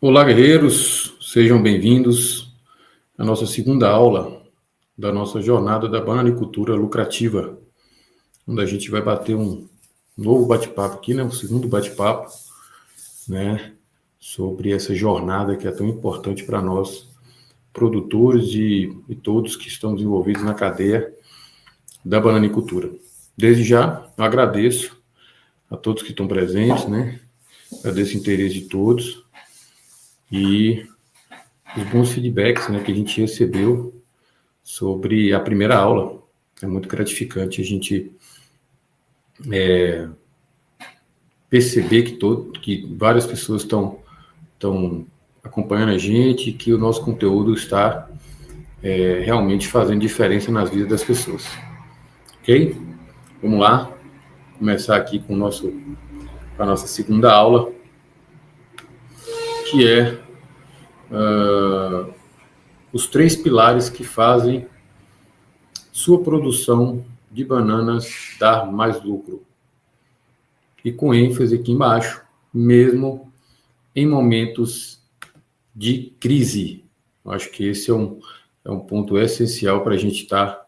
Olá, guerreiros, sejam bem-vindos à nossa segunda aula da nossa jornada da bananicultura lucrativa, onde a gente vai bater um novo bate-papo aqui, né? Um segundo bate-papo, né? Sobre essa jornada que é tão importante para nós, produtores e todos que estamos envolvidos na cadeia da bananicultura. Desde já, eu agradeço a todos que estão presentes, né? Agradeço o interesse de todos e os bons feedbacks, né, que a gente recebeu sobre a primeira aula. É muito gratificante a gente perceber que várias pessoas estão acompanhando a gente, que o nosso conteúdo está realmente fazendo diferença nas vidas das pessoas. Ok? Vamos lá, começar aqui com a nossa segunda aula, que é os 3 pilares que fazem sua produção de bananas dar mais lucro. E com ênfase aqui embaixo, mesmo em momentos de crise. Eu acho que esse é um ponto essencial para a gente estar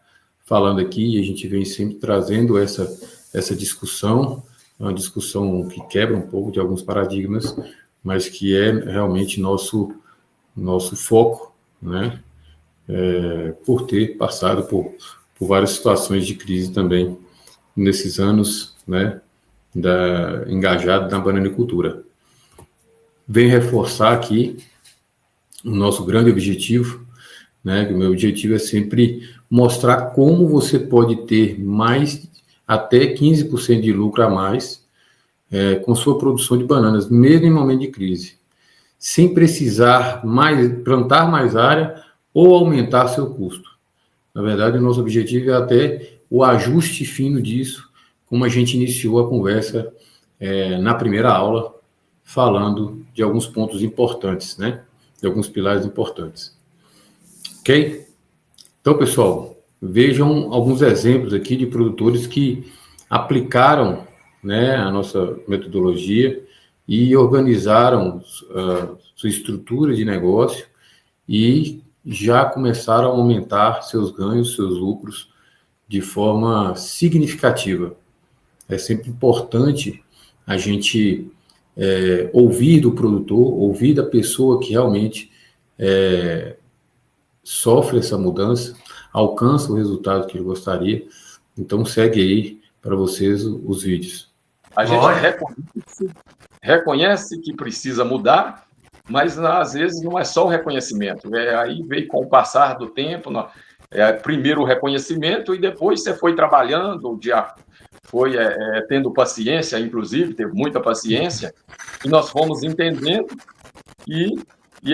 falando aqui, e a gente vem sempre trazendo essa discussão, uma discussão que quebra um pouco de alguns paradigmas, mas que é realmente nosso foco, né? Por ter passado por várias situações de crise também nesses anos, né? Engajado na bananicultura. Venho reforçar aqui o nosso grande objetivo, né? Que o meu objetivo é sempre mostrar como você pode ter mais, até 15% de lucro a mais com sua produção de bananas, mesmo em momento de crise, sem precisar plantar mais área ou aumentar seu custo. Na verdade, o nosso objetivo é até o ajuste fino disso, como a gente iniciou a conversa na primeira aula, falando de alguns pontos importantes, né? De alguns pilares importantes. Ok? Então, pessoal, vejam alguns exemplos aqui de produtores que aplicaram, né, a nossa metodologia e organizaram sua estrutura de negócio e já começaram a aumentar seus ganhos, seus lucros de forma significativa. É sempre importante a gente ouvir do produtor, ouvir da pessoa que realmente sofre essa mudança, alcança o resultado que ele gostaria. Então, segue aí para vocês os vídeos. A gente reconhece que precisa mudar, mas às vezes não é só o reconhecimento. Aí veio com o passar do tempo, primeiro o reconhecimento e depois você foi trabalhando, foi tendo paciência, inclusive, teve muita paciência, e nós fomos entendendo e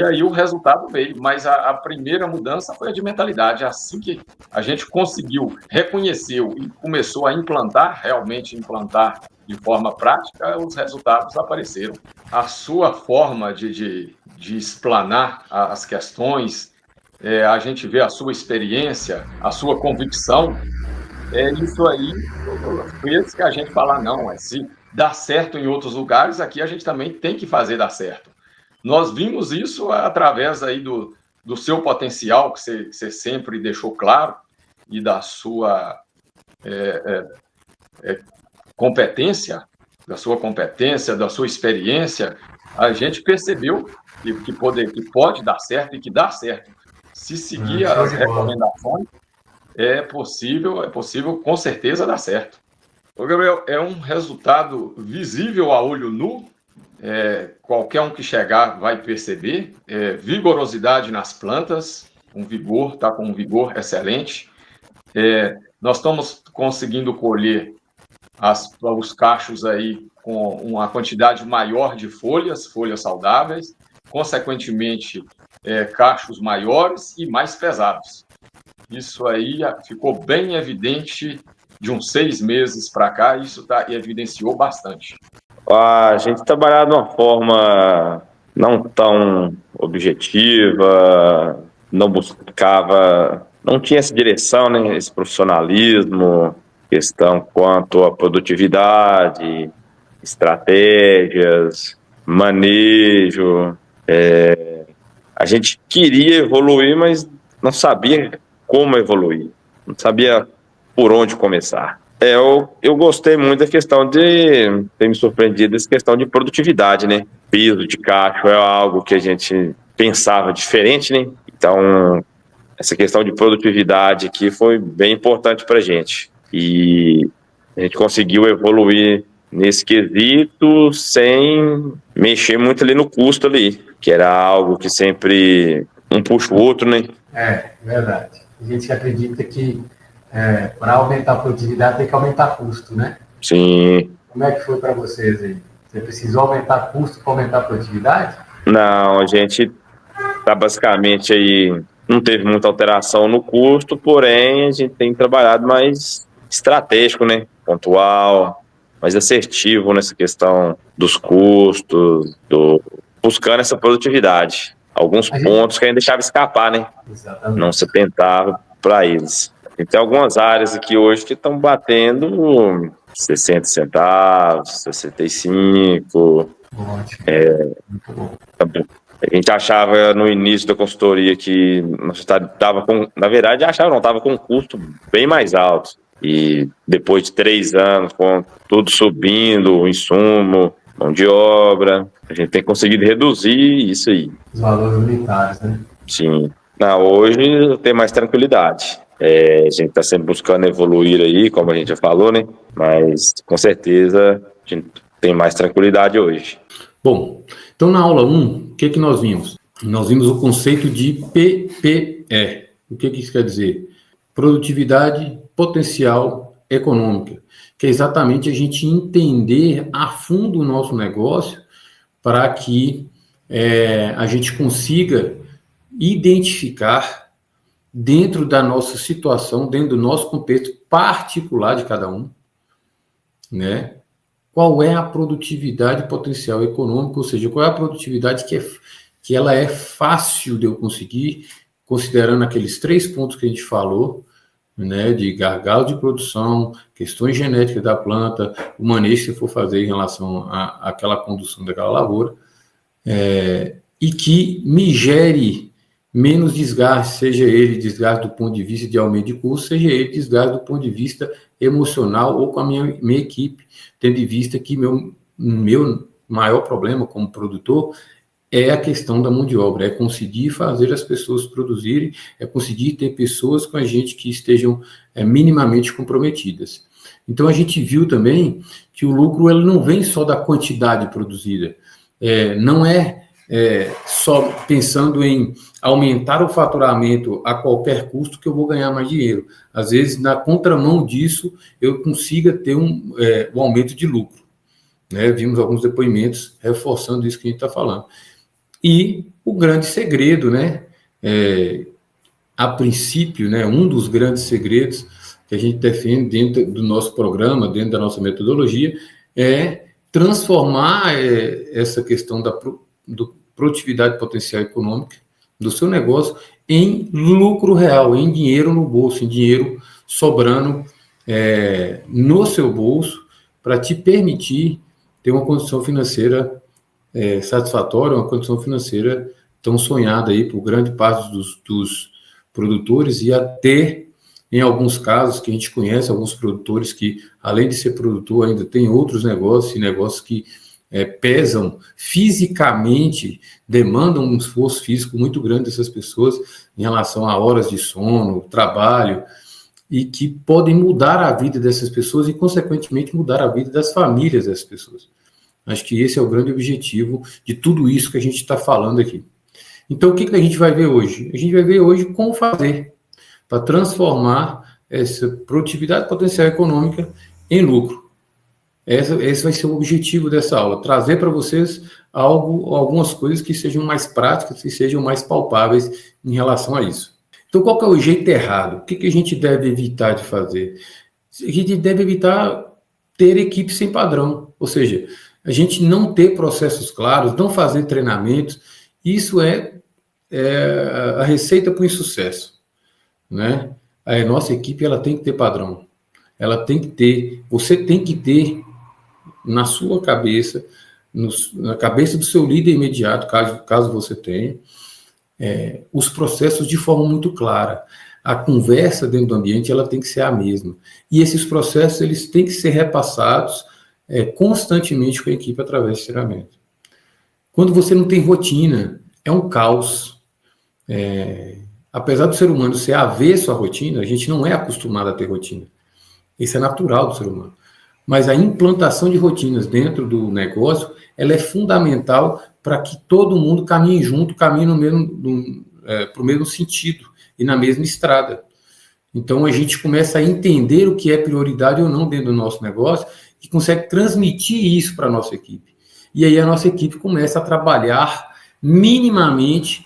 aí o resultado veio. Mas a primeira mudança foi a de mentalidade. Assim que a gente conseguiu, reconheceu e começou a realmente implantar de forma prática, os resultados apareceram. A sua forma de explanar as questões, a gente vê a sua experiência, a sua convicção, isso aí fez que a gente falar, não, se dá certo em outros lugares, aqui a gente também tem que fazer dar certo. Nós vimos isso através aí do seu potencial, que você sempre deixou claro, e da sua competência, da sua experiência, a gente percebeu que pode dar certo e que dá certo. Se seguir as recomendações, é possível, com certeza dar certo. Ô, Gabriel, é um resultado visível a olho nu, qualquer um que chegar vai perceber, vigorosidade nas plantas, está com um vigor excelente. Nós estamos conseguindo colher os cachos aí com uma quantidade maior de folhas saudáveis, consequentemente, cachos maiores e mais pesados. Isso aí ficou bem evidente de uns 6 meses para cá, isso evidenciou bastante. A gente trabalhava de uma forma não tão objetiva, não tinha essa direção, né, esse profissionalismo, questão quanto à produtividade, estratégias, manejo. A gente queria evoluir, mas não sabia como evoluir, não sabia por onde começar. Eu gostei muito da questão de ter me surpreendido essa questão de produtividade, né? Piso de cacho é algo que a gente pensava diferente, né? Então, essa questão de produtividade aqui foi bem importante para a gente. E a gente conseguiu evoluir nesse quesito sem mexer muito ali no custo ali, que era algo que sempre um puxa o outro, né? Verdade. A gente acredita que para aumentar a produtividade tem que aumentar custo, né? Sim. Como é que foi para vocês aí? Você precisou aumentar custo para aumentar a produtividade? Não, a gente tá basicamente aí, não teve muita alteração no custo, porém a gente tem trabalhado mais estratégico, né? Pontual, mais assertivo nessa questão dos custos, buscando essa produtividade. Alguns pontos que a gente deixava escapar, né? Exatamente. Não se atentava para eles. E tem algumas áreas aqui hoje que estão batendo 60 centavos, 65. Ótimo. Muito bom. A gente achava no início da consultoria que nós estava com, na verdade, achava não, estava com um custo bem mais alto. E depois de 3 anos, com tudo subindo, o insumo, mão de obra, a gente tem conseguido reduzir isso aí. Os valores unitários, né? Sim. Não, hoje tem mais tranquilidade. A gente está sempre buscando evoluir aí, como a gente já falou, né? Mas com certeza a gente tem mais tranquilidade hoje. Bom, então na aula 1, o que nós vimos? Nós vimos o conceito de PPE. O que isso quer dizer? Produtividade potencial econômica, que é exatamente a gente entender a fundo o nosso negócio para que a gente consiga identificar dentro da nossa situação, dentro do nosso contexto particular de cada um, né? Qual é a produtividade potencial econômica, ou seja, qual é a produtividade que ela é fácil de eu conseguir, considerando aqueles 3 pontos que a gente falou, né, de gargalo de produção, questões genéticas da planta, o manejo que você for fazer em relação àquela condução daquela lavoura, e que me gere menos desgaste, seja ele desgaste do ponto de vista de aumento de custo, seja ele desgaste do ponto de vista emocional ou com a minha equipe, tendo em vista que meu maior problema como produtor é a questão da mão de obra, é conseguir fazer as pessoas produzirem, é conseguir ter pessoas com a gente que estejam minimamente comprometidas. Então, a gente viu também que o lucro ele não vem só da quantidade produzida, não é só pensando em aumentar o faturamento a qualquer custo que eu vou ganhar mais dinheiro. Às vezes, na contramão disso, eu consiga ter o aumento de lucro. Né? Vimos alguns depoimentos reforçando isso que a gente está falando. E o grande segredo, né? A princípio, né, um dos grandes segredos que a gente defende dentro do nosso programa, dentro da nossa metodologia, é transformar essa questão da produtividade potencial econômica do seu negócio em lucro real, em dinheiro no bolso, em dinheiro sobrando no seu bolso, para te permitir ter uma condição financeira satisfatória, uma condição financeira tão sonhada aí por grande parte dos produtores, e até, em alguns casos que a gente conhece, alguns produtores que, além de ser produtor, ainda tem outros negócios, e negócios que pesam fisicamente, demandam um esforço físico muito grande dessas pessoas em relação a horas de sono, trabalho, e que podem mudar a vida dessas pessoas e, consequentemente, mudar a vida das famílias dessas pessoas. Acho que esse é o grande objetivo de tudo isso que a gente está falando aqui. Então, o que a gente vai ver hoje? A gente vai ver hoje como fazer para transformar essa produtividade potencial econômica em lucro. Esse vai ser o objetivo dessa aula, trazer para vocês algumas coisas que sejam mais práticas, que sejam mais palpáveis em relação a isso. Então, qual que é o jeito errado? O que a gente deve evitar de fazer? A gente deve evitar ter equipe sem padrão, ou seja, a gente não ter processos claros, não fazer treinamentos. Isso é a receita para o insucesso, né? A nossa equipe ela tem que ter padrão, ela tem que ter, você tem que ter na sua cabeça na cabeça do seu líder imediato, caso você tenha, os processos de forma muito clara. A conversa dentro do ambiente ela tem que ser a mesma. E esses processos eles têm que ser repassados constantemente com a equipe através de treinamento. Quando você não tem rotina, é um caos. Apesar do ser humano ser avesso à rotina, a gente não é acostumado a ter rotina. Isso é natural do ser humano. Mas a implantação de rotinas dentro do negócio, ela é fundamental para que todo mundo caminhe junto, caminhe para o mesmo sentido e na mesma estrada. Então, a gente começa a entender o que é prioridade ou não dentro do nosso negócio e consegue transmitir isso para a nossa equipe. E aí a nossa equipe começa a trabalhar minimamente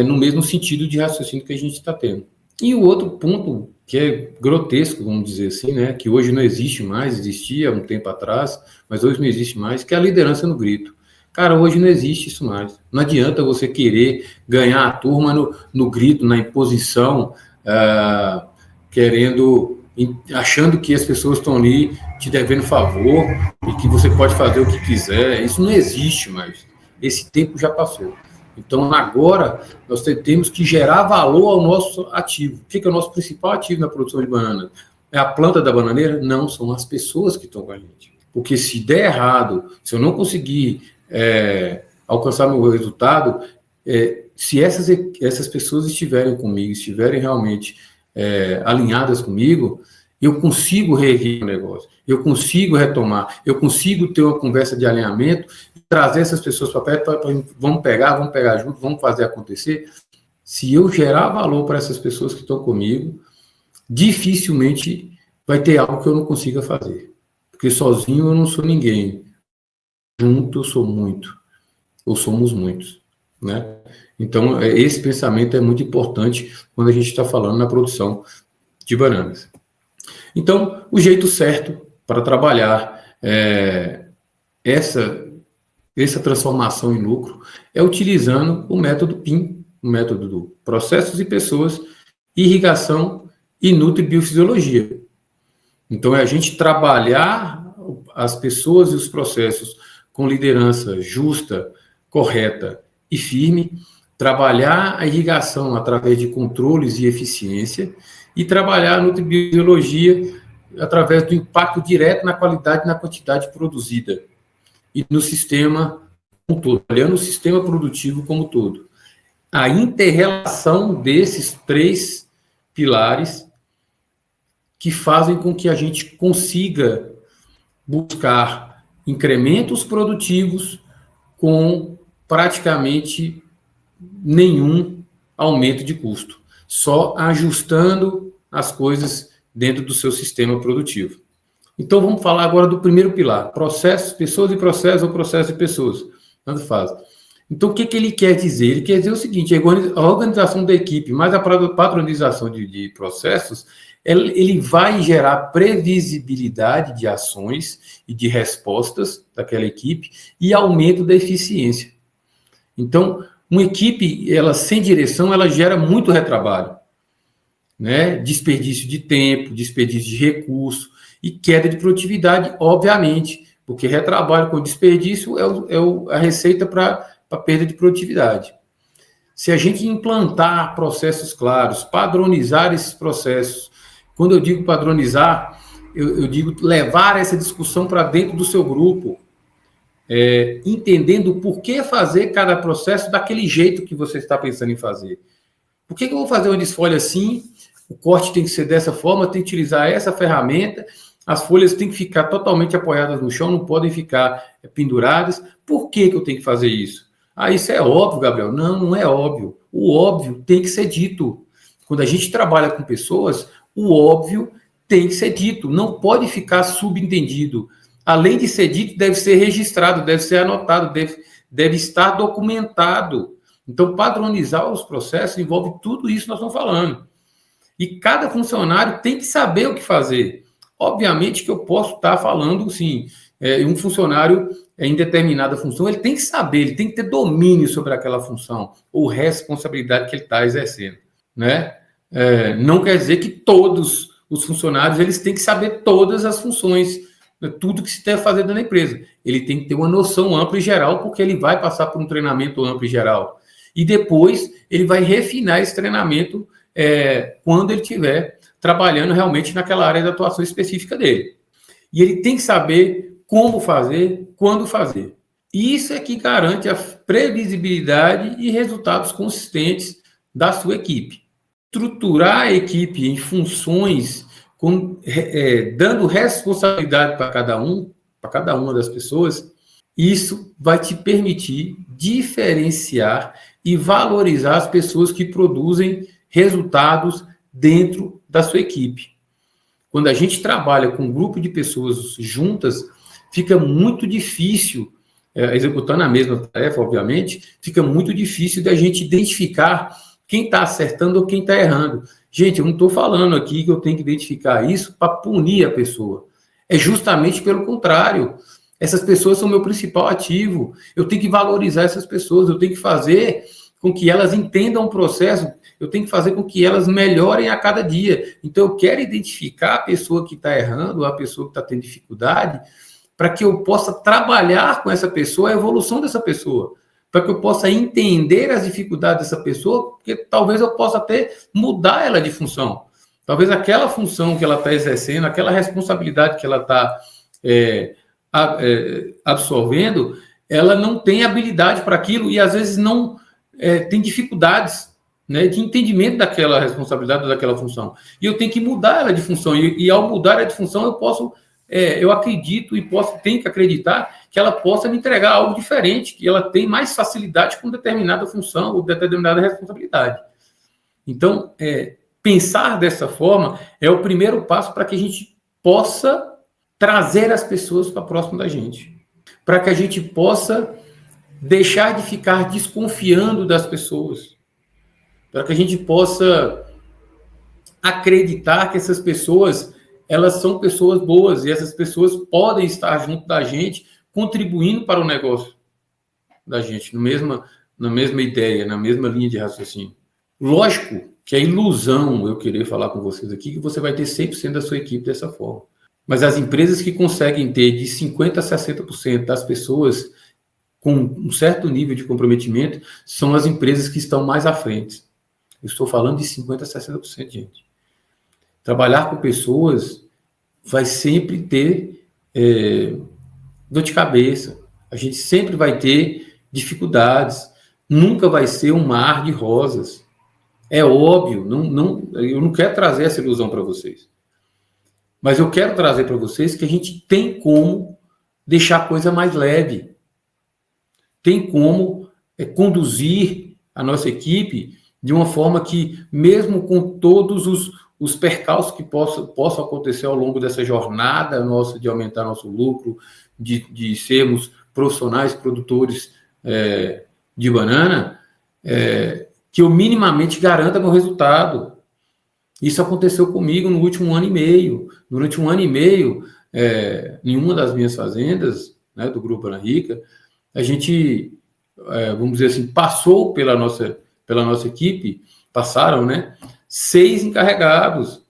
no mesmo sentido de raciocínio que a gente está tendo. E o outro ponto, que é grotesco, vamos dizer assim, né, que hoje não existe mais, existia há um tempo atrás, mas hoje não existe mais, que é a liderança no grito. Cara, hoje não existe isso mais. Não adianta você querer ganhar a turma no grito, na imposição, achando que as pessoas estão ali te devendo favor e que você pode fazer o que quiser. Isso não existe mais. Esse tempo já passou. Então, agora, nós temos que gerar valor ao nosso ativo. O que é o nosso principal ativo na produção de banana? É a planta da bananeira? Não, são as pessoas que estão com a gente. Porque se der errado, se eu não conseguir alcançar meu resultado, se essas pessoas estiverem comigo, estiverem realmente alinhadas comigo, eu consigo reerguer o negócio, eu consigo retomar, eu consigo ter uma conversa de alinhamento, trazer essas pessoas para perto, vamos pegar junto, vamos fazer acontecer. Se eu gerar valor para essas pessoas que estão comigo, dificilmente vai ter algo que eu não consiga fazer. Porque sozinho eu não sou ninguém. Junto eu sou muito. Ou somos muitos. Né? Então, esse pensamento é muito importante quando a gente está falando na produção de bananas. Então, o jeito certo para trabalhar essa transformação em lucro é utilizando o método PIM, o método do processos e pessoas, irrigação e nutribiofisiologia. Então, é a gente trabalhar as pessoas e os processos com liderança justa, correta e firme, trabalhar a irrigação através de controles e eficiência e trabalhar a nutribiologia através do impacto direto na qualidade e na quantidade produzida e no sistema como todo, olhando o sistema produtivo como todo. A inter-relação desses 3 pilares que fazem com que a gente consiga buscar incrementos produtivos com praticamente nenhum aumento de custo, só ajustando as coisas dentro do seu sistema produtivo. Então, vamos falar agora do primeiro pilar, processos, pessoas e processos, ou processo e pessoas, tanto faz. Então, o que ele quer dizer? Ele quer dizer o seguinte, a organização da equipe, mais a padronização de processos, ele vai gerar previsibilidade de ações e de respostas daquela equipe e aumento da eficiência. Então, uma equipe, ela sem direção, ela gera muito retrabalho, né? Desperdício de tempo, desperdício de recurso e queda de produtividade, obviamente, porque retrabalho com desperdício é a receita para perda de produtividade. Se a gente implantar processos claros, padronizar esses processos, quando eu digo padronizar, eu digo levar essa discussão para dentro do seu grupo, entendendo por que fazer cada processo daquele jeito que você está pensando em fazer. Por que eu vou fazer uma desfolha assim? O corte tem que ser dessa forma, tem que utilizar essa ferramenta, as folhas têm que ficar totalmente apoiadas no chão, não podem ficar penduradas. Por que eu tenho que fazer isso? Isso é óbvio, Gabriel. Não, não é óbvio. O óbvio tem que ser dito. Quando a gente trabalha com pessoas, o óbvio tem que ser dito, não pode ficar subentendido. Além de ser dito, deve ser registrado, deve ser anotado, deve estar documentado. Então, padronizar os processos envolve tudo isso que nós estamos falando. E cada funcionário tem que saber o que fazer. Obviamente que eu posso estar falando, sim, um funcionário em determinada função, ele tem que saber, ele tem que ter domínio sobre aquela função ou responsabilidade que ele está exercendo, né? Não quer dizer que todos os funcionários eles têm que saber todas as funções tudo que se deve fazer dentro da empresa. Ele tem que ter uma noção ampla e geral, porque ele vai passar por um treinamento amplo e geral. E depois ele vai refinar esse treinamento quando ele estiver trabalhando realmente naquela área de atuação específica dele. E ele tem que saber como fazer, quando fazer. Isso é que garante a previsibilidade e resultados consistentes da sua equipe. Estruturar a equipe em funções, dando responsabilidade para cada uma das pessoas, isso vai te permitir diferenciar e valorizar as pessoas que produzem resultados dentro da sua equipe. Quando a gente trabalha com um grupo de pessoas juntas, fica muito difícil, executando a mesma tarefa, obviamente, fica muito difícil da gente identificar quem está acertando ou quem está errando. Gente, eu não estou falando aqui que eu tenho que identificar isso para punir a pessoa. É justamente pelo contrário. Essas pessoas são meu principal ativo. Eu tenho que valorizar essas pessoas, eu tenho que fazer com que elas entendam o processo, eu tenho que fazer com que elas melhorem a cada dia. Então, eu quero identificar a pessoa que está errando, a pessoa que está tendo dificuldade, para que eu possa trabalhar com essa pessoa, a evolução dessa pessoa, para que eu possa entender as dificuldades dessa pessoa, porque talvez eu possa até mudar ela de função. Talvez aquela função que ela está exercendo, aquela responsabilidade que ela está absorvendo, ela não tem habilidade para aquilo e às vezes não tem dificuldades, né, de entendimento daquela responsabilidade, daquela função. E eu tenho que mudar ela de função. E ao mudar ela de função, eu posso, eu acredito e tenho que acreditar que ela possa me entregar algo diferente, que ela tem mais facilidade com determinada função ou determinada responsabilidade. Então, pensar dessa forma é o primeiro passo para que a gente possa trazer as pessoas para próximo da gente, para que a gente possa deixar de ficar desconfiando das pessoas, para que a gente possa acreditar que essas pessoas, elas são pessoas boas e essas pessoas podem estar junto da gente, contribuindo para o negócio da gente, na mesma ideia, na mesma linha de raciocínio. Lógico que é ilusão eu querer falar com vocês aqui que você vai ter 100% da sua equipe dessa forma. Mas as empresas que conseguem ter de 50% a 60% das pessoas com um certo nível de comprometimento são as empresas que estão mais à frente. Eu estou falando de 50% a 60%, gente. Trabalhar com pessoas vai sempre ter dor de cabeça. A gente sempre vai ter dificuldades. Nunca vai ser um mar de rosas. É óbvio. Eu não quero trazer essa ilusão para vocês. Mas eu quero trazer para vocês que a gente tem como deixar a coisa mais leve. Tem como conduzir a nossa equipe de uma forma que, mesmo com todos os percalços que possam acontecer ao longo dessa jornada nossa de aumentar nosso lucro, de sermos profissionais produtores de banana, que eu minimamente garanta meu resultado. Isso aconteceu comigo no último ano e meio. Durante um ano e meio, em uma das minhas fazendas, né, do Grupo Ana Rica, a gente, vamos dizer assim, passou pela nossa equipe, passaram, né, 6 encarregados.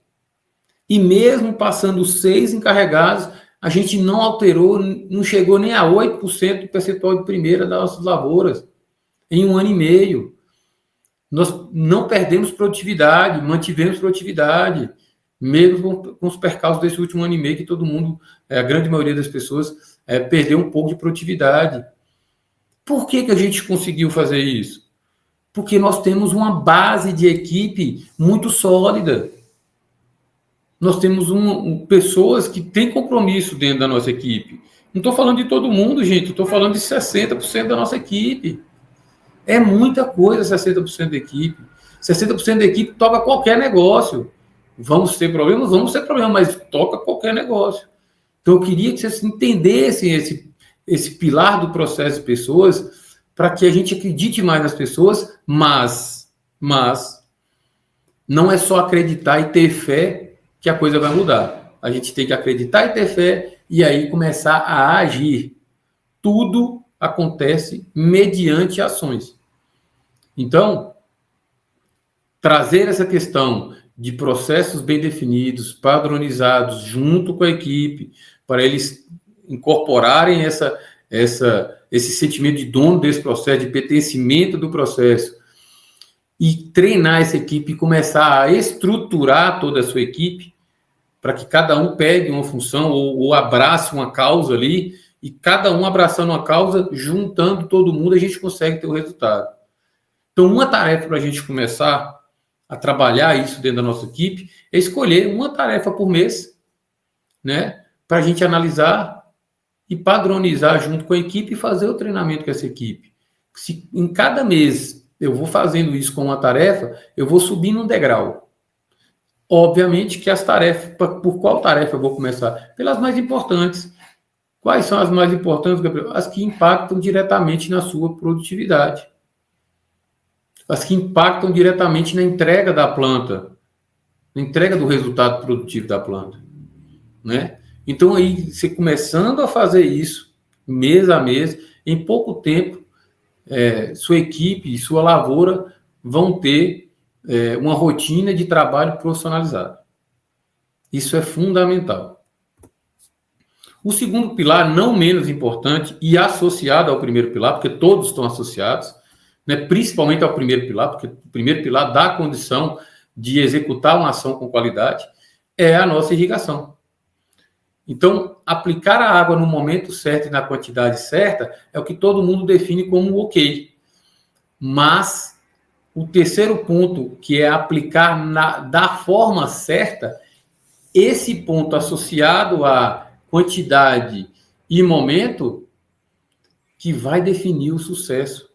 E mesmo passando 6 encarregados, a gente não alterou, não chegou nem a 8% do percentual de primeira das nossas lavouras em um ano e meio. Nós não perdemos produtividade, mantivemos produtividade, mesmo com os percalços desse último ano e meio, que todo mundo, a grande maioria das pessoas, perdeu um pouco de produtividade. Por que a gente conseguiu fazer isso? Porque nós temos uma base de equipe muito sólida. Nós temos pessoas que têm compromisso dentro da nossa equipe. Não estou falando de todo mundo, gente, estou falando de 60% da nossa equipe. É muita coisa, 60% da equipe. 60% da equipe toca qualquer negócio. Vamos ter problemas? Vamos ter problemas, mas toca qualquer negócio. Então, eu queria que vocês entendessem esse pilar do processo de pessoas, para que a gente acredite mais nas pessoas, mas não é só acreditar e ter fé que a coisa vai mudar. A gente tem que acreditar e ter fé e aí começar a agir. Tudo acontece mediante ações. Então, trazer essa questão de processos bem definidos, padronizados, junto com a equipe, para eles incorporarem esse sentimento de dono desse processo, de pertencimento do processo, e treinar essa equipe e começar a estruturar toda a sua equipe, para que cada um pegue uma função ou abrace uma causa ali, e cada um abraçando uma causa, juntando todo mundo, a gente consegue ter o resultado. Então, uma tarefa para a gente começar a trabalhar isso dentro da nossa equipe é escolher uma tarefa por mês, né, para a gente analisar e padronizar junto com a equipe e fazer o treinamento com essa equipe. Se em cada mês eu vou fazendo isso com uma tarefa, eu vou subindo um degrau. Obviamente que as tarefas, por qual tarefa eu vou começar? Pelas mais importantes. Quais são as mais importantes, Gabriel? As que impactam diretamente na sua produtividade. As que impactam diretamente na entrega da planta, na entrega do resultado produtivo da planta, né? Então, aí, você começando a fazer isso, mês a mês, em pouco tempo, sua equipe e sua lavoura vão ter uma rotina de trabalho profissionalizado. Isso é fundamental. O segundo pilar, não menos importante e associado ao primeiro pilar, porque todos estão associados, né, principalmente ao primeiro pilar, porque o primeiro pilar dá a condição de executar uma ação com qualidade, é a nossa irrigação. Então, aplicar a água no momento certo e na quantidade certa é o que todo mundo define como ok. Mas o terceiro ponto, que é aplicar da forma certa, esse ponto associado à quantidade e momento, que vai definir o sucesso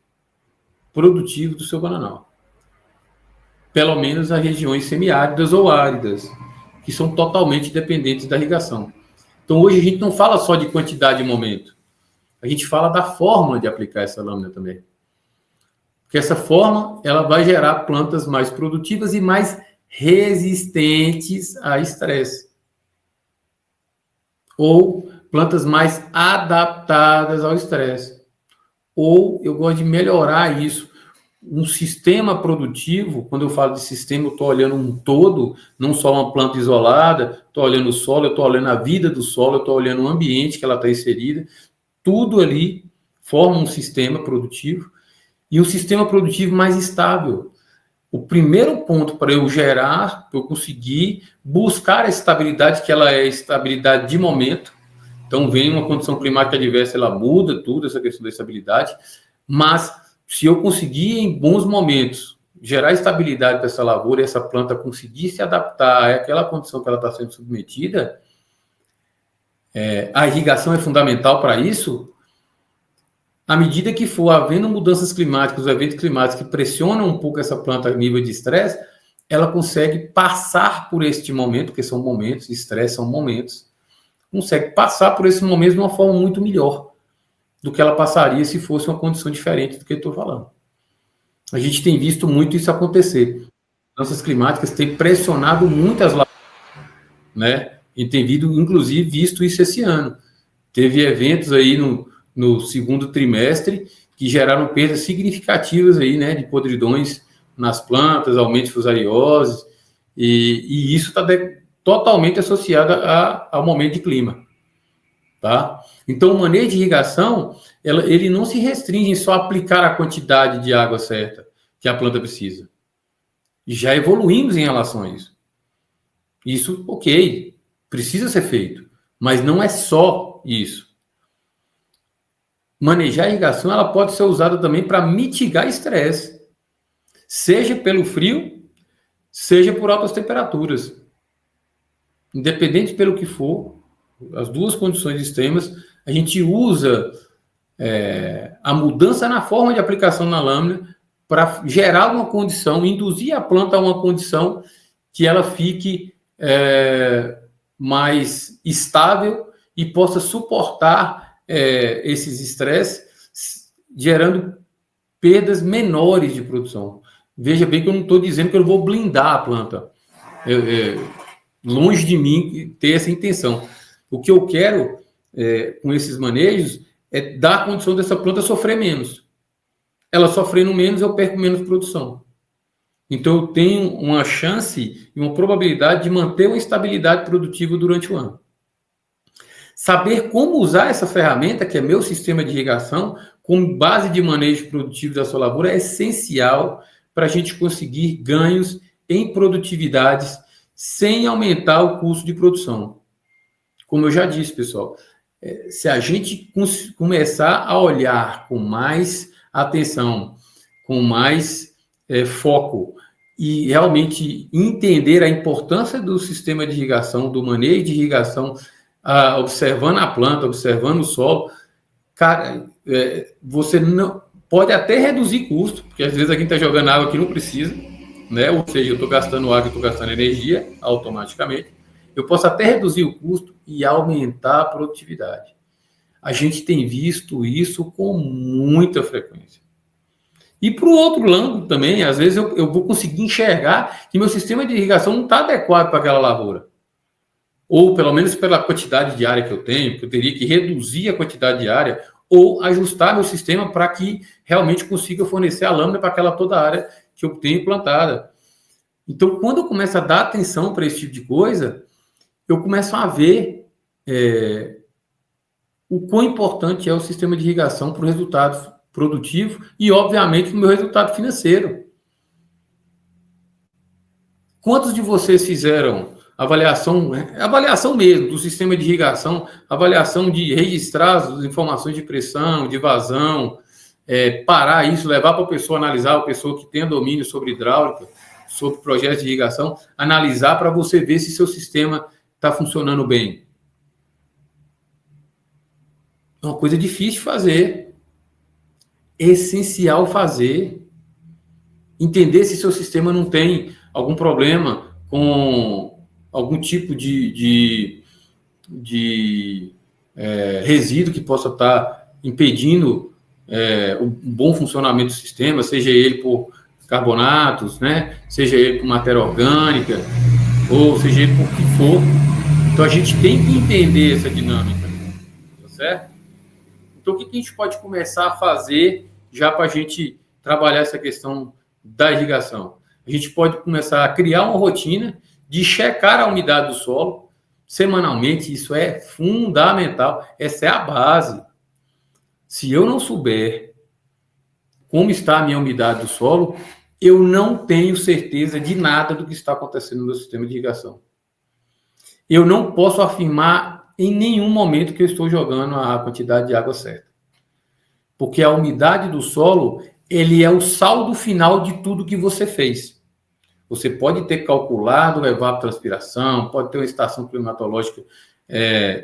produtivo do seu bananal. Pelo menos nas regiões semiáridas ou áridas, que são totalmente dependentes da irrigação. Então, hoje a gente não fala só de quantidade e momento. A gente fala da forma de aplicar essa lâmina também. Porque essa forma, ela vai gerar plantas mais produtivas e mais resistentes a estresse. Ou plantas mais adaptadas ao estresse. Ou eu gosto de melhorar isso. Um sistema produtivo, quando eu falo de sistema, eu estou olhando um todo, não só uma planta isolada, estou olhando o solo, eu estou olhando a vida do solo, eu estou olhando o ambiente que ela está inserida. Tudo ali forma um sistema produtivo e um sistema produtivo mais estável. O primeiro ponto para eu gerar, para eu conseguir buscar a estabilidade, que ela é estabilidade de momento. Então, vem uma condição climática adversa, ela muda tudo, essa questão da estabilidade, mas se eu conseguir, em bons momentos, gerar estabilidade para essa lavoura e essa planta conseguir se adaptar àquela condição que ela está sendo submetida, a irrigação é fundamental para isso. À medida que for havendo mudanças climáticas, eventos climáticos que pressionam um pouco essa planta a nível de estresse, ela consegue passar por este momento, porque são momentos, estresse são momentos, consegue passar por esse momento de uma forma muito melhor do que ela passaria se fosse uma condição diferente do que eu estou falando. A gente tem visto muito isso acontecer. Mudanças climáticas têm pressionado muitas lavouras, né? E tem inclusive, visto isso esse ano. Teve eventos aí no segundo trimestre que geraram perdas significativas aí, né, de podridões nas plantas, aumento de fusarioses, e isso está totalmente associado ao momento de clima. Tá? Então, o manejo de irrigação, ele não se restringe em só aplicar a quantidade de água certa que a planta precisa. Já evoluímos em relação a isso. Isso, ok, precisa ser feito, mas não é só isso. Manejar a irrigação, ela pode ser usada também para mitigar estresse, seja pelo frio, seja por altas temperaturas. Independente pelo que for, as duas condições extremas, a gente usa a mudança na forma de aplicação na lâmina para gerar uma condição, induzir a planta a uma condição que ela fique mais estável e possa suportar esses estresses, gerando perdas menores de produção. Veja bem que eu não estou dizendo que eu vou blindar a planta. Longe de mim ter essa intenção. O que eu quero com esses manejos é dar a condição dessa planta sofrer menos. Ela sofrendo menos, eu perco menos produção. Então, eu tenho uma chance e uma probabilidade de manter uma estabilidade produtiva durante o ano. Saber como usar essa ferramenta, que é meu sistema de irrigação, como base de manejo produtivo da sua lavoura, é essencial para a gente conseguir ganhos em produtividades sem aumentar o custo de produção. Como eu já disse, pessoal, se a gente começar a olhar com mais atenção, com mais foco e realmente entender a importância do sistema de irrigação, do manejo de irrigação, observando a planta, observando o solo, cara, você não pode até reduzir custo, porque às vezes a gente está jogando água que não precisa, né? Ou seja, eu estou gastando água, estou gastando energia automaticamente. Eu posso até reduzir o custo e aumentar a produtividade. A gente tem visto isso com muita frequência. E para o outro lado também, às vezes eu vou conseguir enxergar que meu sistema de irrigação não está adequado para aquela lavoura. Ou pelo menos pela quantidade de área que eu tenho, que eu teria que reduzir a quantidade de área ou ajustar meu sistema para que realmente consiga fornecer a lâmina para aquela toda a área que eu tenho plantada. Então, quando eu começo a dar atenção para esse tipo de coisa, eu começo a ver o quão importante é o sistema de irrigação para o resultado produtivo e, obviamente, para o meu resultado financeiro. Quantos de vocês fizeram avaliação mesmo do sistema de irrigação, avaliação de registrar as informações de pressão, de vazão, parar isso, levar para a pessoa analisar, a pessoa que tenha domínio sobre hidráulica, sobre projetos de irrigação, analisar para você ver se seu sistema está funcionando bem. É uma coisa difícil de fazer. É essencial fazer. Entender se seu sistema não tem algum problema com algum tipo de resíduo que possa estar impedindo o bom funcionamento do sistema, seja ele por carbonatos, né? Seja ele por matéria orgânica, ou seja ele por que for. Então, a gente tem que entender essa dinâmica, tá certo? Então, o que a gente pode começar a fazer já para a gente trabalhar essa questão da irrigação? A gente pode começar a criar uma rotina de checar a umidade do solo semanalmente. Isso é fundamental. Essa é a base. Se eu não souber como está a minha umidade do solo, eu não tenho certeza de nada do que está acontecendo no meu sistema de irrigação. Eu não posso afirmar em nenhum momento que eu estou jogando a quantidade de água certa. Porque a umidade do solo, ele é o saldo final de tudo que você fez. Você pode ter calculado evapotranspiração, pode ter uma estação climatológica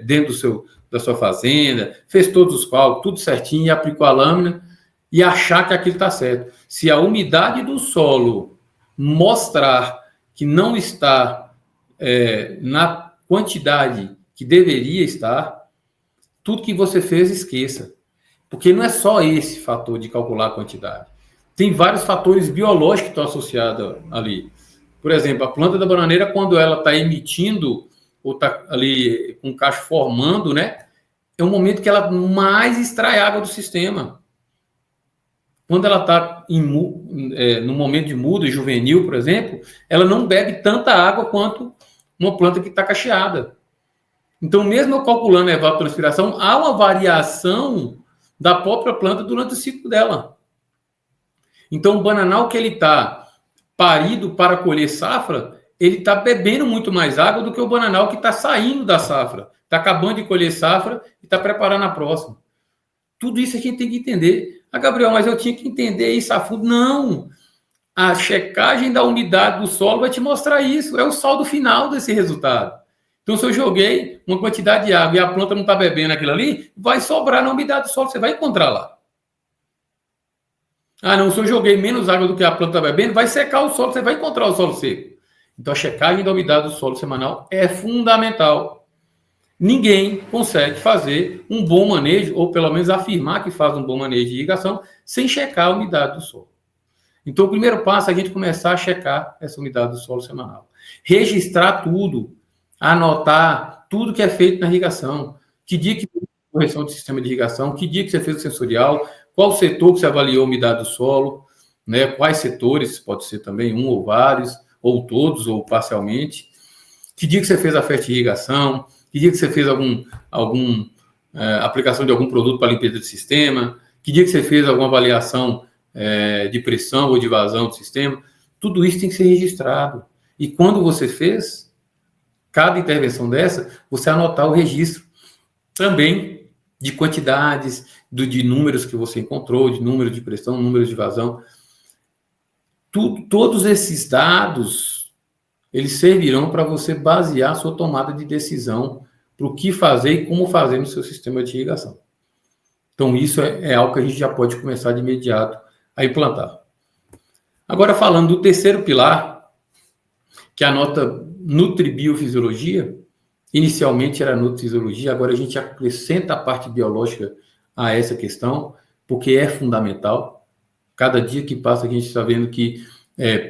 dentro da sua fazenda, fez todos os cálculos, tudo certinho, e aplicou a lâmina e achar que aquilo está certo. Se a umidade do solo mostrar que não está na quantidade que deveria estar, tudo que você fez, esqueça. Porque não é só esse fator de calcular a quantidade. Tem vários fatores biológicos que estão associados ali. Por exemplo, a planta da bananeira, quando ela está emitindo, ou está ali com o cacho formando, né? É o momento que ela mais extrai água do sistema. Quando ela está no momento de muda, juvenil, por exemplo, ela não bebe tanta água quanto uma planta que está cacheada. Então, mesmo eu calculando a evapotranspiração, há uma variação da própria planta durante o ciclo dela. Então, o bananal que ele está parido para colher safra, ele está bebendo muito mais água do que o bananal que está saindo da safra. Está acabando de colher safra e está preparando a próxima. Tudo isso a gente tem que entender. Gabriel, mas eu tinha que entender isso a fundo. Não! A checagem da umidade do solo vai te mostrar isso. É o saldo final desse resultado. Então, se eu joguei uma quantidade de água e a planta não está bebendo aquilo ali, vai sobrar na umidade do solo, você vai encontrar lá. Não, se eu joguei menos água do que a planta está bebendo, vai secar o solo, você vai encontrar o solo seco. Então, a checagem da umidade do solo semanal é fundamental. Ninguém consegue fazer um bom manejo, ou pelo menos afirmar que faz um bom manejo de irrigação, sem checar a umidade do solo. Então, o primeiro passo é a gente começar a checar essa umidade do solo semanal. Registrar tudo. Anotar tudo que é feito na irrigação. Que dia que fez a correção do sistema de irrigação, que dia que você fez o sensorial, qual setor que você avaliou a umidade do solo, né? Quais setores, pode ser também um ou vários, ou todos, ou parcialmente. Que dia que você fez a fertirrigação, que dia que você fez alguma aplicação de algum produto para limpeza de sistema, que dia que você fez alguma avaliação de pressão ou de vazão do sistema. Tudo isso tem que ser registrado. E quando você fez cada intervenção dessa, você anotar o registro também de quantidades, de números que você encontrou, de número de pressão, número de vazão. Todos esses dados, eles servirão para você basear a sua tomada de decisão para o que fazer e como fazer no seu sistema de irrigação. Então, isso é algo que a gente já pode começar de imediato a implantar. Agora, falando do terceiro pilar, que é a nota Nutribiofisiologia, inicialmente era Nutrifisiologia, agora a gente acrescenta a parte biológica a essa questão, porque é fundamental. Cada dia que passa, a gente está vendo que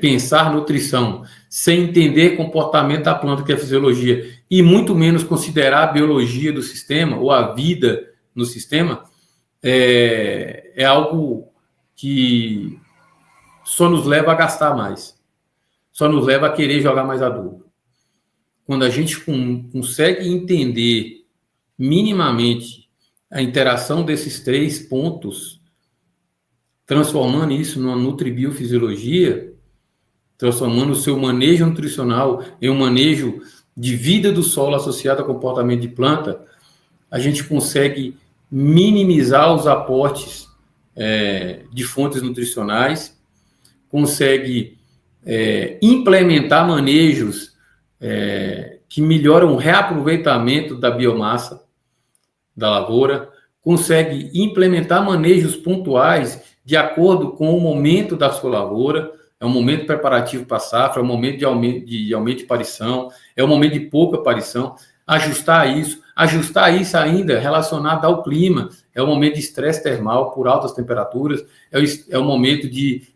pensar nutrição sem entender comportamento da planta, que é a fisiologia, e muito menos considerar a biologia do sistema ou a vida no sistema, é algo que só nos leva a gastar mais, só nos leva a querer jogar mais adubo. Quando a gente consegue entender minimamente a interação desses 3 pontos, transformando isso numa nutribiofisiologia, transformando o seu manejo nutricional em um manejo de vida do solo associado ao comportamento de planta, a gente consegue minimizar os aportes de fontes nutricionais, consegue implementar manejos que melhoram o reaproveitamento da biomassa da lavoura, consegue implementar manejos pontuais de acordo com o momento da sua lavoura. É um momento preparativo para a safra, é um momento de aumento de parição, é um momento de pouca parição. Ajustar isso ainda relacionado ao clima, é o momento de estresse termal por altas temperaturas, é o momento de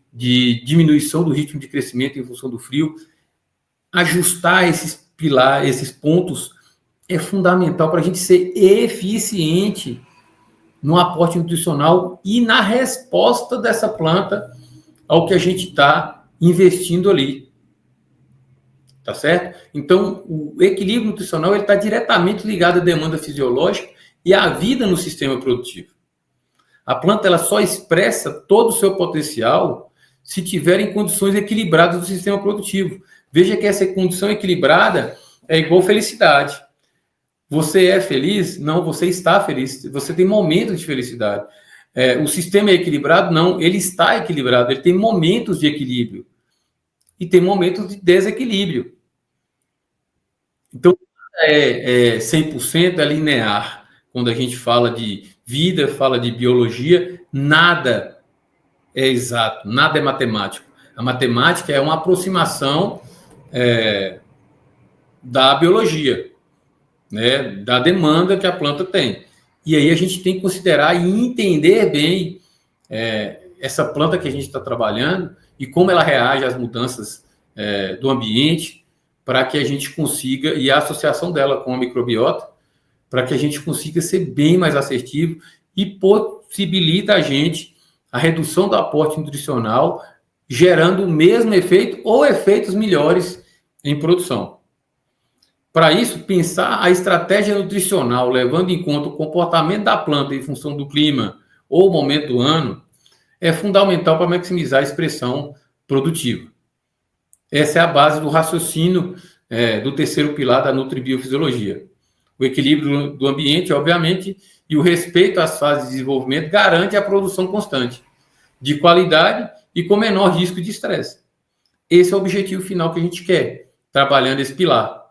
diminuição do ritmo de crescimento em função do frio. Ajustar esses pilares, esses pontos, é fundamental para a gente ser eficiente no aporte nutricional e na resposta dessa planta ao que a gente está investindo ali. Tá certo? Então, o equilíbrio nutricional está diretamente ligado à demanda fisiológica e à vida no sistema produtivo. A planta ela só expressa todo o seu potencial se tiver em condições equilibradas do sistema produtivo. Veja que essa condição equilibrada é igual felicidade. Você é feliz? Não, você está feliz. Você tem momentos de felicidade. O sistema é equilibrado? Não, ele está equilibrado. Ele tem momentos de equilíbrio. E tem momentos de desequilíbrio. Então, 100% é linear. Quando a gente fala de vida, fala de biologia, nada é exato, nada é matemático. A matemática é uma aproximação da biologia, né, da demanda que a planta tem. E aí a gente tem que considerar e entender bem essa planta que a gente está trabalhando e como ela reage às mudanças do ambiente, para que a gente consiga, e a associação dela com a microbiota, para que a gente consiga ser bem mais assertivo e possibilita a gente a redução do aporte nutricional, gerando o mesmo efeito ou efeitos melhores em produção. Para isso, pensar a estratégia nutricional, levando em conta o comportamento da planta em função do clima ou momento do ano, é fundamental para maximizar a expressão produtiva. Essa é a base do raciocínio do terceiro pilar da nutribiofisiologia. O equilíbrio do ambiente, obviamente, e o respeito às fases de desenvolvimento garante a produção constante, de qualidade e com menor risco de estresse. Esse é o objetivo final que a gente quer, trabalhando esse pilar.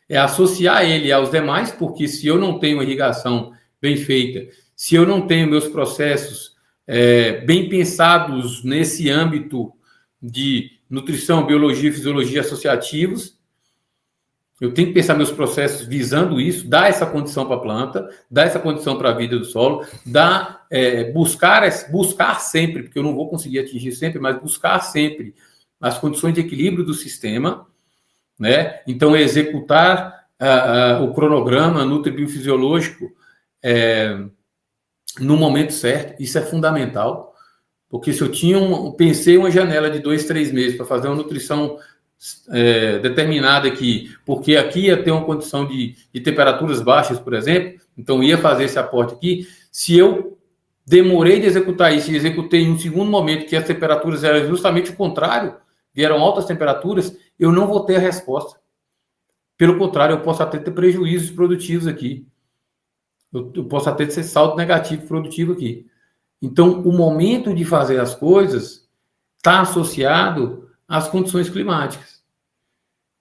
É associar ele aos demais, porque se eu não tenho irrigação bem feita, se eu não tenho meus processos bem pensados nesse âmbito de nutrição, biologia e fisiologia associativos, eu tenho que pensar meus processos visando isso, dar essa condição para a planta, dar essa condição para a vida do solo, buscar sempre, porque eu não vou conseguir atingir sempre, mas buscar sempre as condições de equilíbrio do sistema, né? Então, executar o cronograma nutribiofisiológico no momento certo, isso é fundamental, Porque se eu pensei uma janela de 2, 3 meses para fazer uma nutrição determinada aqui, porque aqui ia ter uma condição de temperaturas baixas, por exemplo, então ia fazer esse aporte aqui. Se eu demorei de executar isso e executei em um segundo momento que as temperaturas eram justamente o contrário, vieram altas temperaturas, eu não vou ter a resposta. Pelo contrário, eu posso até ter prejuízos produtivos aqui. Eu posso até ter saldo negativo produtivo aqui. Então, o momento de fazer as coisas está associado às condições climáticas.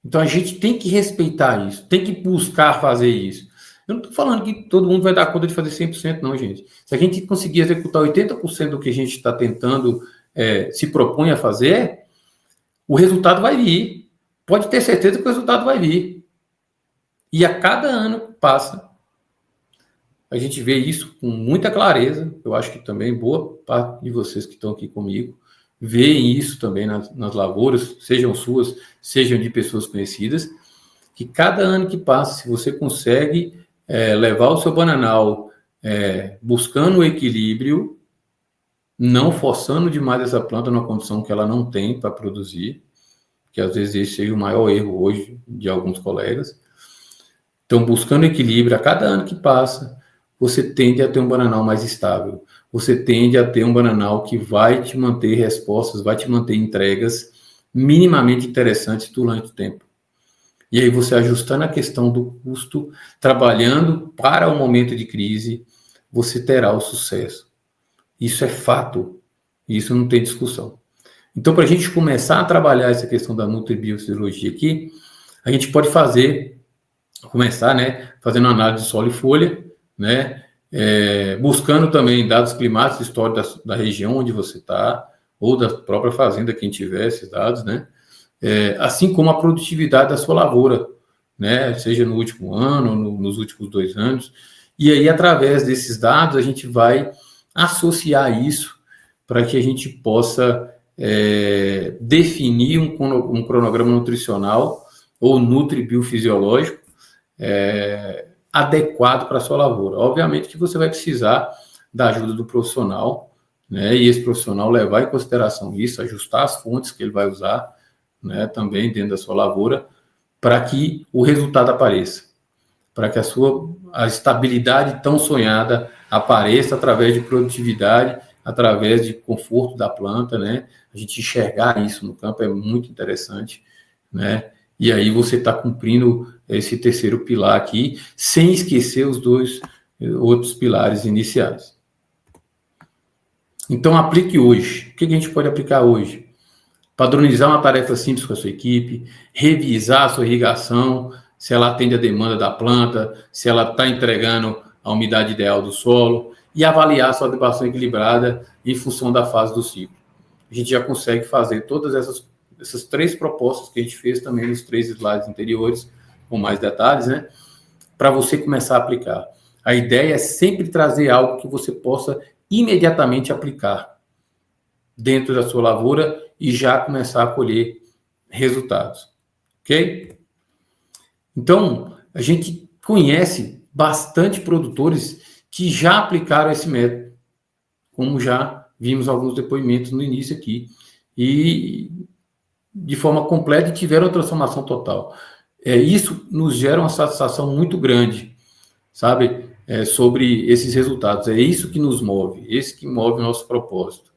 Então, a gente tem que respeitar isso, tem que buscar fazer isso. Eu não estou falando que todo mundo vai dar conta de fazer 100%, não, gente. Se a gente conseguir executar 80% do que a gente está tentando, se propõe a fazer, o resultado vai vir. Pode ter certeza que o resultado vai vir. E a cada ano que passa, a gente vê isso com muita clareza. Eu acho que também boa parte de vocês que estão aqui comigo veem isso também nas lavouras, sejam suas, sejam de pessoas conhecidas, que cada ano que passa, se você consegue levar o seu bananal buscando o equilíbrio, não forçando demais essa planta numa condição que ela não tem para produzir, que às vezes esse é o maior erro hoje de alguns colegas. Então, buscando equilíbrio, a cada ano que passa, você tende a ter um bananal mais estável. Você tende a ter um bananal que vai te manter respostas, vai te manter entregas minimamente interessantes durante o tempo. E aí você ajustando a questão do custo, trabalhando para o momento de crise, você terá o sucesso. Isso é fato. Isso não tem discussão. Então, para a gente começar a trabalhar essa questão da nutribiofisiologia aqui, a gente pode começar, né, fazendo análise de solo e folha, né, buscando também dados climáticos, história da região onde você está, ou da própria fazenda, quem tiver esses dados, né, assim como a produtividade da sua lavoura, né, seja no último ano, nos últimos 2 anos, e aí, através desses dados, a gente vai associar isso para que a gente possa definir um cronograma nutricional ou nutribiofisiológico adequado para a sua lavoura. Obviamente que você vai precisar da ajuda do profissional, né, e esse profissional levar em consideração isso, ajustar as fontes que ele vai usar, né, também dentro da sua lavoura, para que o resultado apareça, para que a estabilidade tão sonhada apareça através de produtividade, através de conforto da planta, né? A gente enxergar isso no campo é muito interessante, né? E aí você está cumprindo esse terceiro pilar aqui, sem esquecer os 2 outros pilares iniciais. Então, aplique hoje. O que a gente pode aplicar hoje? Padronizar uma tarefa simples com a sua equipe, revisar a sua irrigação, se ela atende a demanda da planta, se ela está entregando a umidade ideal do solo, e avaliar a sua adequação equilibrada em função da fase do ciclo. A gente já consegue fazer todas essas 3 propostas que a gente fez também nos 3 slides anteriores, com mais detalhes, né? Para você começar a aplicar. A ideia é sempre trazer algo que você possa imediatamente aplicar dentro da sua lavoura e já começar a colher resultados. Ok? Então, a gente conhece bastante produtores que já aplicaram esse método, como já vimos alguns depoimentos no início aqui, e de forma completa tiveram a transformação total. Isso nos gera uma satisfação muito grande, sabe, sobre esses resultados. É isso que nos move, esse que move o nosso propósito,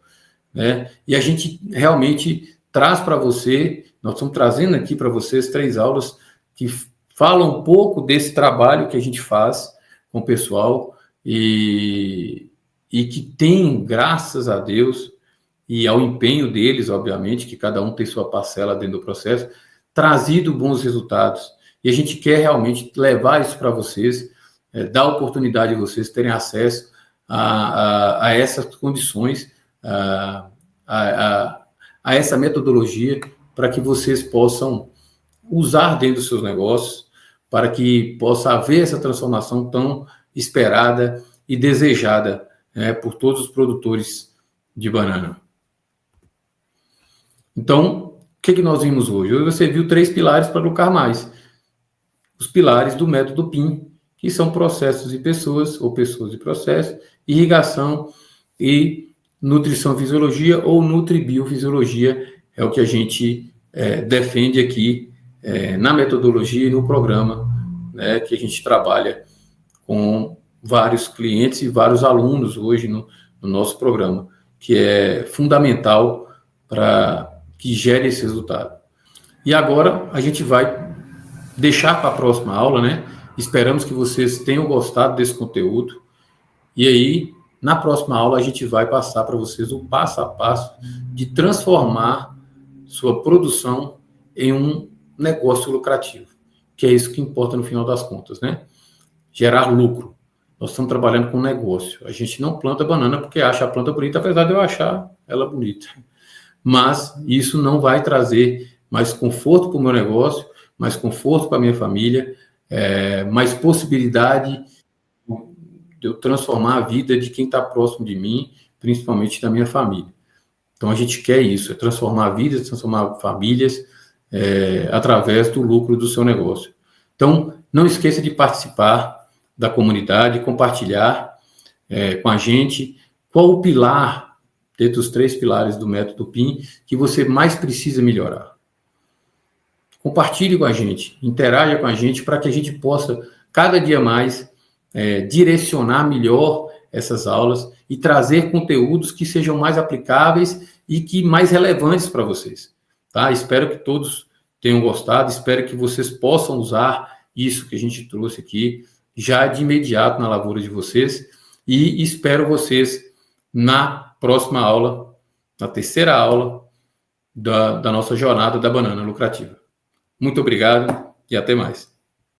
né? E a gente realmente traz para você, nós estamos trazendo aqui para vocês 3 aulas que falam um pouco desse trabalho que a gente faz com o pessoal e que tem, graças a Deus, e ao empenho deles, obviamente, que cada um tem sua parcela dentro do processo, trazido bons resultados. E a gente quer realmente levar isso para vocês, dar a oportunidade de vocês terem acesso a essas condições, a essa metodologia, para que vocês possam usar dentro dos seus negócios, para que possa haver essa transformação tão esperada e desejada, por todos os produtores de banana. Então, o que nós vimos hoje? Hoje você viu 3 pilares para lucrar mais. Os pilares do método PIM, que são processos e pessoas, ou pessoas e processos, irrigação e nutrição e fisiologia ou nutribiofisiologia, é o que a gente defende aqui na metodologia e no programa, né, que a gente trabalha com vários clientes e vários alunos hoje no nosso programa, que é fundamental para que gere esse resultado. E agora a gente vai deixar para a próxima aula, né? Esperamos que vocês tenham gostado desse conteúdo. E aí, na próxima aula, a gente vai passar para vocês o passo a passo de transformar sua produção em um negócio lucrativo, que é isso que importa no final das contas, né? Gerar lucro. Nós estamos trabalhando com negócio. A gente não planta banana porque acha a planta bonita, apesar de eu achar ela bonita. Mas isso não vai trazer mais conforto para o meu negócio, mais conforto para a minha família, mais possibilidade de eu transformar a vida de quem está próximo de mim, principalmente da minha família. Então, a gente quer isso, transformar vidas, transformar famílias através do lucro do seu negócio. Então, não esqueça de participar da comunidade, compartilhar com a gente qual o pilar, dentre os 3 pilares do método PIN, que você mais precisa melhorar. Compartilhe com a gente, interaja com a gente para que a gente possa, cada dia mais, direcionar melhor essas aulas e trazer conteúdos que sejam mais aplicáveis e que mais relevantes para vocês. Tá? Espero que todos tenham gostado, espero que vocês possam usar isso que a gente trouxe aqui já de imediato na lavoura de vocês e espero vocês na próxima aula, na terceira aula da nossa jornada da banana lucrativa. Muito obrigado e até mais.